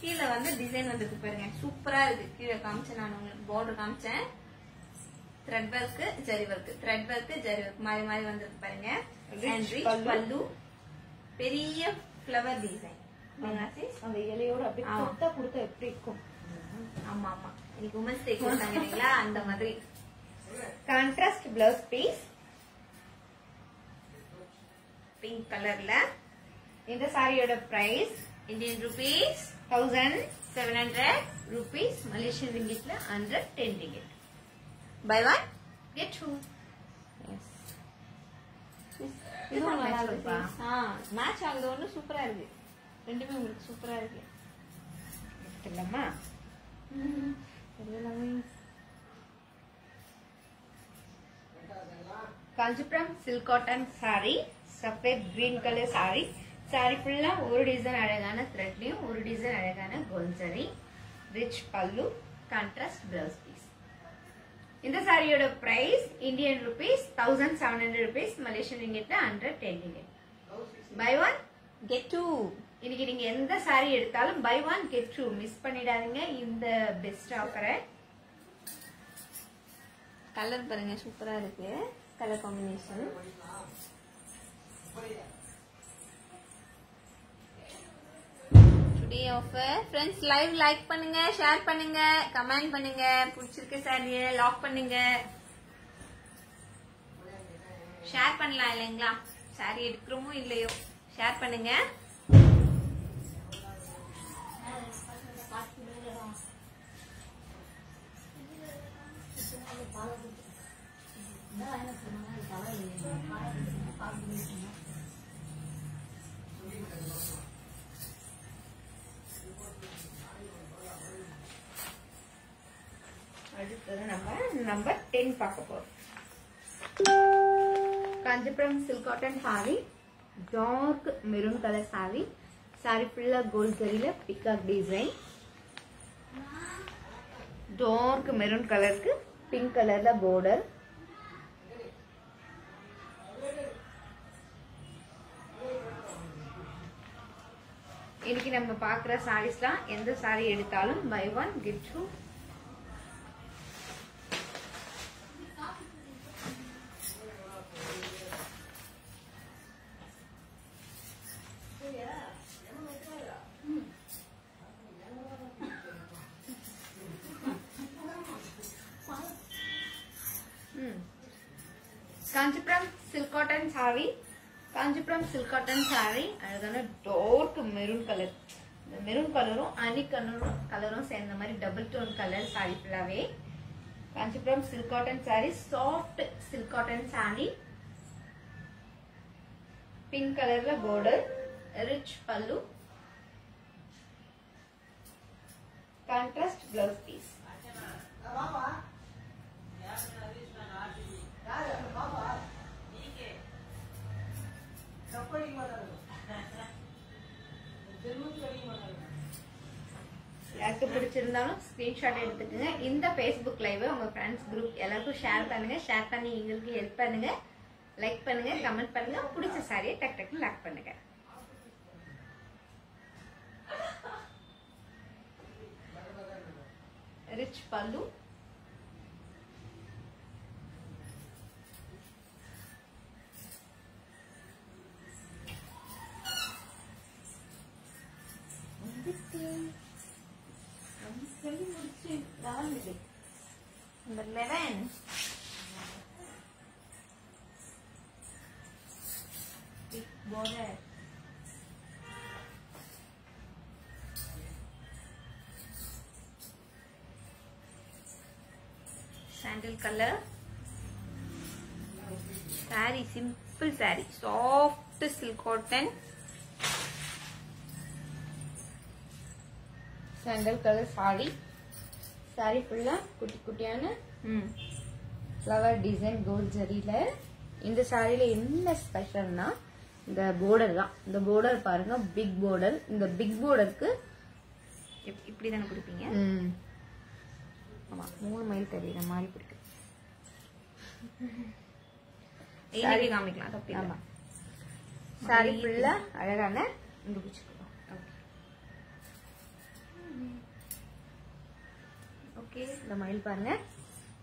கீழே வந்து டிசைன் வந்துருக்கு பாருங்க, சூப்பரா இருக்கு. கீழே காமிச்சேன் நான் உங்களுக்கு, பார்டர் காமிச்சேன். thread work, zari work, thread work, zari work மாறி மாறி வந்திருக்கு பாருங்க. And rich பல்லு, பெரிய ஃப்ளவர் டிசைன். அந்த இலையோட அப்படியே கொடுத்தா கொடுத்தா எப்படி இருக்கும்? ஆமா ஆமா, இன்னைக்கு உமன்ஸ் டே கொடுத்தாங்க இல்லைங்களா, அந்த மாதிரி. கான்ட்ராஸ்ட் பிளவுஸ் பீஸ் பிங்க் கலர்ல. இந்த சாரியோட price Indian rupees 1700 rupees, Malaysian ரிங்கிட்ல 110 ringgit. buy one get two. இதுவும் நல்லா இருக்குப்பா. மேட்ச் ஆகுது, ஒண்ணு சூப்பரா இருக்கு. ரெண்டுமே உங்களுக்கு சூப்பரா இருக்கு. இல்லம்மா, Kanchipuram silk cotton sorry, சஃபேத் green colour sari. Sorry ஃபுல்லா ஒரு டிசைன் அழகான த்ரெட்லயும் ஒரு டிசைன் அழகான கோல்ட் சரி, ரிச் பல்லு, கான்ட்ராஸ்ட் பிளவுஸ் பீஸ். இந்த சாரியோட price Indian rupees 1700 rupees, Malaysian ரிங்கிட்ல 110 ringgit. Buy one get two. இன்னைக்கு நீங்க எந்த சாரி எடுத்தாலும் buy one get two, miss பண்ணிடாதீங்க இந்த பெஸ்ட் ஆஃபரை. கலர் பாருங்க, சூப்பரா இருக்கு colour combination. Today offer friends. Live like பண்ணுங்க, ஷேர் பண்ணுங்க, கமெண்ட் பண்ணுங்க, பிடிச்சிருக்க சாரியை லாக் பண்ணுங்க. ஷேர் பண்ணலாம் இல்லைங்களா, சாரி எடுக்கிறோமோ இல்லையோ ஷேர் பண்ணுங்க. அடுத்தது நம்ம நம்பர் 10 பார்க்க போறோம். Kanchipuram silk cotton sari, dark maroon colour sari. Sorry ஃபுல்லா கோல்ட் ஜரியில பிகாக் டிசைன். டார்க் மெரூன் கலருக்கு பிங்க் கலர்ல பார்டர். இன்னைக்கு நம்ம பாக்குற சாரீஸ்லாம் எந்த சாரி எடுத்தாலும் buy one get two. Kanchipuram silk cotton sari, Kanchipuram silk cotton sari. அழகான டார்க் மெரூன் கலர். இந்த மெரூன் கலரும் அனி கலரும் சேர்ந்த மாதிரி டபுள் டோன் கலர் சாரி ஃபுல்லாவே. Kanchipuram silk cotton sorry, soft silk cotton sorry. Pink கலர்ல பார்டர், ரிச் பல்லு, கான்ட்ராஸ்ட் பிளவுஸ் பீஸ். யாருக்கு பிடிச்சிருந்தாலும் ஸ்கிரீன்ஷாட் எடுத்துக்கோங்க. இந்த ஃபேஸ்புக் லைவ் உங்க ஃப்ரெண்ட்ஸ் குரூப் எல்லாருக்கும் ஷேர் பண்ணுங்க. ஷேர் பண்ணி எங்களுக்கு ஹெல்ப் பண்ணுங்க. லைக் பண்ணுங்க, கமெண்ட் பண்ணுங்க. பிடிச்ச சாரியை டக் டக்குன்னு லாக் பண்ணுங்க. ரிச் பல்லு, Number 11. Big border. Sandal color. Saree, simple saree. Soft silk cotton. Sandal color saree. Sorry ஃபுல்லா குட்டி குட்டியான ஃப்ளவர் டிசைன் கோல்ட் ஜரியில. இந்த சாரியில என்ன ஸ்பெஷல்னா இந்த border தான். இந்த border பாருங்க, பிக் border. இந்த பிக் borderக்கு இப்படி தான கொடுப்பீங்க? ஆமா, 3 மைல் தெரியுற மாதிரி பிடிக்கும். சாரி காமிக்கலாம் தப்பி. ஆமா, சாரி ஃபுல்லா அழகான இங்க பிடிச்சுக்கலாம். ஓகே, இந்த மயில் பாருங்க.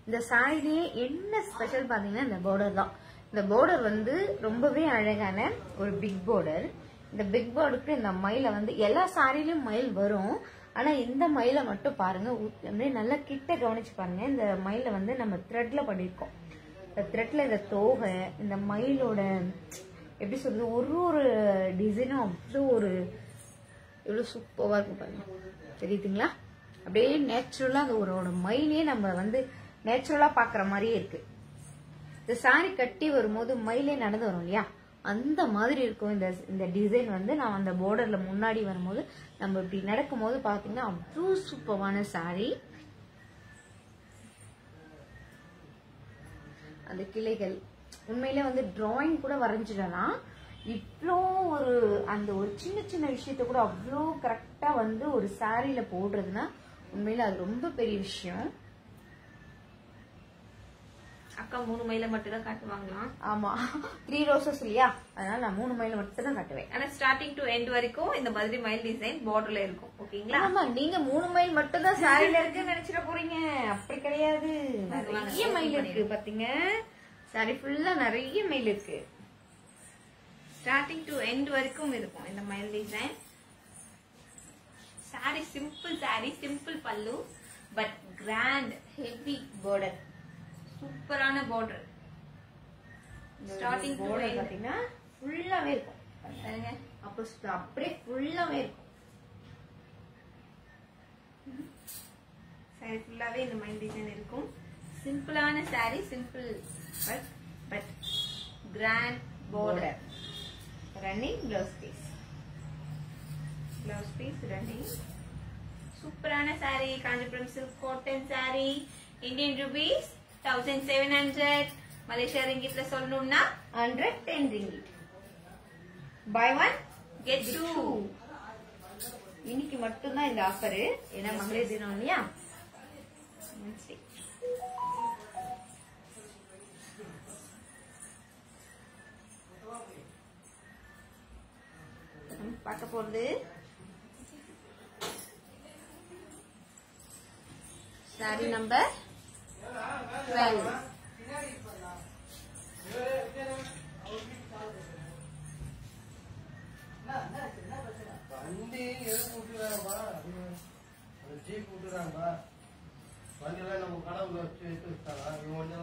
இந்த சாரிலேயே என்ன ஸ்பெஷல் பாத்தீங்கன்னா இந்த border தான். இந்த border வந்து ரொம்பவே அழகான ஒரு பிக் border. இந்த பிக் borderக்கு இந்த மயில வந்து எல்லா சாரிலயும் மயில் வரும். ஆனா இந்த மயில மட்டும் பாருங்க, அப்படியே நல்லா கிட்ட கவனிச்சு பாருங்க. இந்த மயில வந்து நம்ம த்ரெட்ல பண்ணிருக்கோம். இந்த த்ரெட்ல இந்த தோகை, இந்த மயிலோட எப்படி சொல்றது, ஒரு டிசைனும் அவ்வளோ எவ்வளவு சூப்பரா இருக்கும் பாருங்க. தெரியுதுங்களா? அப்படியே நேச்சுரலா அந்த ஒரு மயிலே நம்ம வந்து நேச்சுரலா பாக்குற மாதிரியே இருக்கு. இந்த சாரி கட்டி வரும்போது மயிலே நடந்து வரும் இல்லையா, அந்த மாதிரி இருக்கும். இந்த டிசைன் வந்து நான் அந்த borderல முன்னாடி வரும்போது நம்ம இப்படி நடக்கும் போது பாத்தீங்கன்னா அவ்வளோ சூப்பரான சாரி. அந்த கிளைகள் உண்மையிலே வந்து டிராயிங் கூட வரைஞ்சிடலாம். இவ்வளோ அந்த ஒரு சின்ன சின்ன விஷயத்த கூட அவ்வளோ கரெக்டா வந்து ஒரு சாரியில போடுறதுன்னா உண்மையில அது ரொம்ப பெரிய விஷயம். அக்கா 3 மைல மட்டும் தான் காட்டுவாங்களாம். ஆமா, 3 ரோசஸ் இல்லையா, அதனால நான் 3 மைல மட்டும் தான் காட்டுவேன். ஆனா ஸ்டார்டிங் டு எண்ட் வரைக்கும் இந்த மாதிரி மயில் டிசைன் பார்டர்ல இருக்கும். ஓகேங்களா? ஆமா, நீங்க 3 மைல் மட்டும் தான் சாரியில இருக்குன்னு நினைச்சிட போறீங்க. அப்படி கிடையாது, நிறைய மயில் இருக்கு. பாத்தீங்க, சாரி ஃபுல்லா நிறைய மயில் இருக்கு. ஸ்டார்டிங் டு எண்ட் வரைக்கும் இருக்கும் இந்த மயில் design. Sorry simple sorry, simple பல்லு, பட் கிராண்ட் ஹெவி border. சூப்பரான border. ஸ்டார்டிங் டு எண்ட் பாத்தீங்கன்னா ஃபுல்லாவே இருக்கும் பாருங்க. அப்படியே ஃபுல்லாவே இருக்கும். சாரி ஃபுல்லாவே இந்த மயில் டிசைன் இருக்கும். சிம்பிளான sari, simple but grand border. Running blouse piece. Blouse piece running. சூப்பரான sari, Kanchipuram silk cotton sari. Indian rupees 1700. Malaysia ரிங்கிட்ல சொல்லணும்னா 110 ringgit. Buy one get two. இன்னைக்கு மட்டும்தான் இந்த ஆஃபர். ஏன்னா மகளிர் தினம் இல்லையா. பார்க்க போறது சாரி நம்பர் 12. வண்டி எது கூட்டுறாங்கப்பா, ஜீப் கூட்டுறாங்கப்பா. வண்டியெல்லாம் நம்ம கடவுள வச்சு எடுத்து வச்சாங்க. இவங்க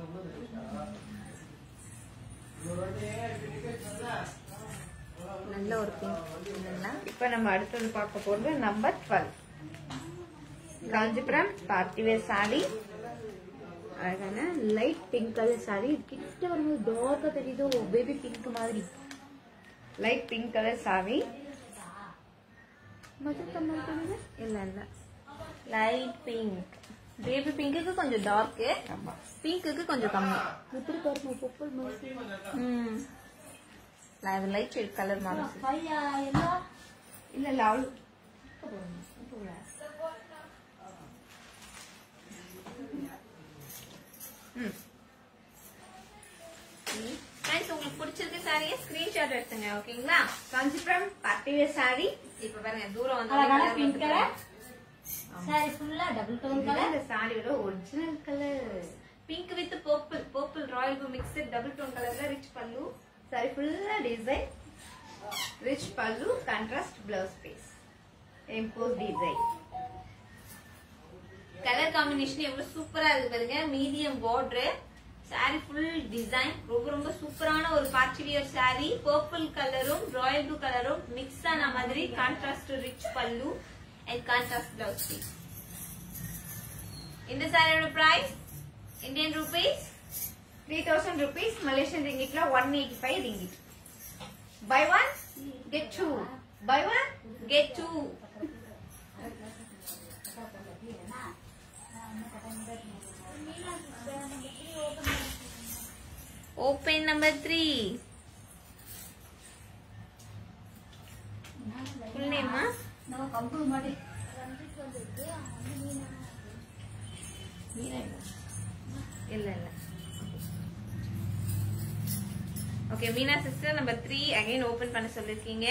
நல்ல ஒரு பிங்க். இப்ப நம்ம அடுத்தது பார்க்க போறது நம்பர் 12. Kanchipuram party wear sorry. அழகான லைட் பிங்க் கலர் சாரி. கிட்ட வரும்போது டார்க்கா தெரியுதோ, பேபி பிங்க் மாதிரி. Light pink colour sorry. இல்ல இல்ல லைட் பிங்க். பேபி பிங்க்குக்கு கொஞ்சம் டார்க், பிங்க்குக்கு கொஞ்சம் கம்மி. லைட் ஷேட் கலர் மாதிரி. இல்ல இல்ல அவளு உங்களுக்கு பிடிச்சிருக்கு சாரியை ஸ்கிரீன்ஷாட் எடுத்துங்க. ஓகேங்களா? காஞ்சிபுரம் பார்ட்டிவேர் சாரி. இப்ப பாருங்க தூரம் அழகான வந்து பிங்க் கலர் சாரி ஃபுல்லா டபுள் டோன் கலர். இந்த சாரியோட original colour pink with purple royal blue mixed double tone கலர்ல ரிச் பல்லு. சாரி ஃபுல்லா டிசைன், ரிச் பல்லு, contrast blouse piece, emboss design. Colour combination எவ்வளவு சூப்பரா இருக்கு பாருங்க. Medium border, sari full design, ரொம்ப ரொம்ப சூப்பரான ஒரு பார்ட்டி வியர் சாரி. பர்பிள் கலரும் ராயல் ப்ளூ கலரும் மிக்ஸ் ஆன மாதிரி கான்ட்ராஸ்ட் ரிச் பல்லு அண்ட் கான்ட்ராஸ்ட் பிளவுஸ் பீஸ். இந்த சாரியோட price Indian rupees 3000 rupees, Malaysian ringgit la 185 ringgit. Buy one, get two. Buy one, get two. Open number 3. Full name ma? நம்ம கம்பு மாதிரி இல்ல இல்ல. Okay, Meena sister number 3 again open பண்ண சொல்லிருக்கீங்க.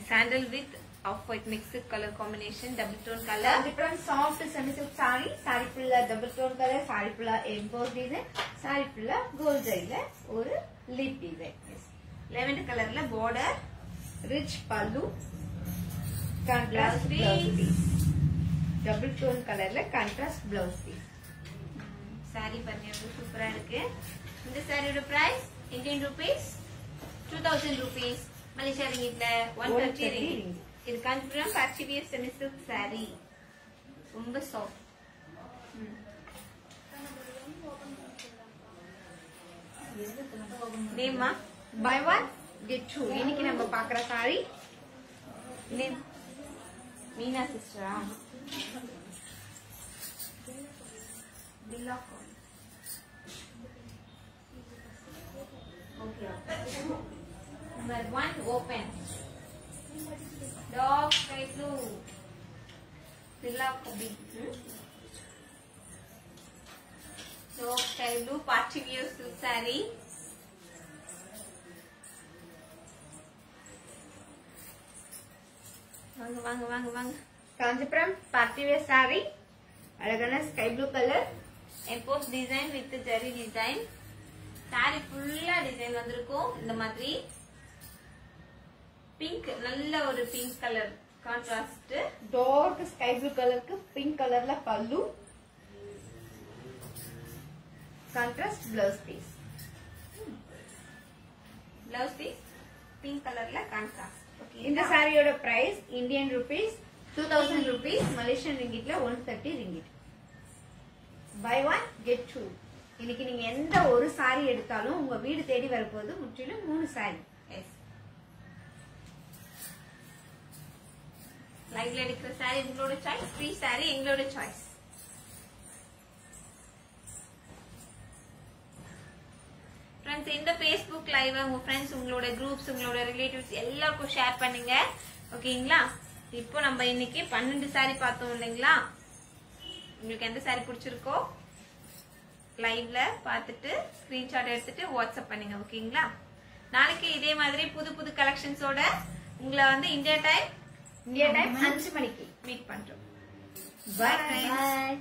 Sandal with off white mixed colour combination, double tone colour. different soft semi silk saree. Saree full double tone color, saree full embossed design, saree full gold zari ஒரு leaf design. Lavender கலர்ல border, Rich pallu, contrast Blouse blouse piece. piece. Double tone color la contrast blouse piece. Sari பாருங்க எவ்வளவு சூப்பரா இருக்கு. இந்த சாரியோட price Indian rupees 2000 rupees, Malaysia ரிங்கிட்ல 130 ringgit. இது Kanchipuram party wear semi silk sari, ரொம்ப சாஃப்ட். நேமா Buy one, get two. இன்னைக்கு நம்ம பார்க்குற saree நேம் மீனா சிஸ்டரா? Okay. Number 1 open. Dog sky blue. Villa Kobi. Dog sky blue party wear silk saree. வாங்க வாங்க வாங்க வாங்க. காஞ்சிபுரம் பார்ட்டி வேர் saree, அழகான sky blue colour, emboss design with zari design. Sorry ஃபுல்லா டிசைன் வந்திருக்கும். இந்த மாதிரி பிங்க், நல்ல ஒரு pink colour contrast. Dark sky blue கலருக்கு பிங்க் கலர்ல pallu, contrast blouse piece. Blouse piece pink கலர்ல கான்ட்ராஸ்ட். ஓகே, இந்த சாரியோட price Indian rupees 2000 rupees, Malaysian ரிங்கிட்ல 130 ringgit. Buy one get two. இன்னைக்கு நீங்க எந்த ஒரு சாரி எடுத்தாலும் உங்க வீடு தேடி வரப்போது முற்றிலும் 3 சாரி. எஸ், லைவ்ல எடுக்கிற சாரி உங்களோட சாய்ஸ், ஃப்ரீ சாரி எங்களோட சாய்ஸ். ஃப்ரெண்ட்ஸ், இந்த ஃபேஸ்புக் லைவ் உங்க ஃப்ரெண்ட்ஸ், உங்களோட குரூப்ஸ், உங்களோட ரிலேட்டிவ்ஸ் எல்லாருக்கும் ஷேர் பண்ணுங்க. ஓகேங்களா? இப்போ நம்ம இன்னைக்கு 12 சாரி பார்த்தோம் இல்லைங்களா? உங்களுக்கு எந்த சாரி பிடிச்சிருக்கோ லைவ்ல பார்த்துட்டு ஸ்கிரீன்ஷாட் எடுத்துட்டு வாட்ஸ்அப் பண்ணுங்க. ஓகேங்களா? நாளைக்கு இதே மாதிரி புது புது கலெக்ஷன்ஸோட உங்களை வந்து இந்தியா டைம் 5 மணிக்கு மீட் பண்றோம். பை. Bye.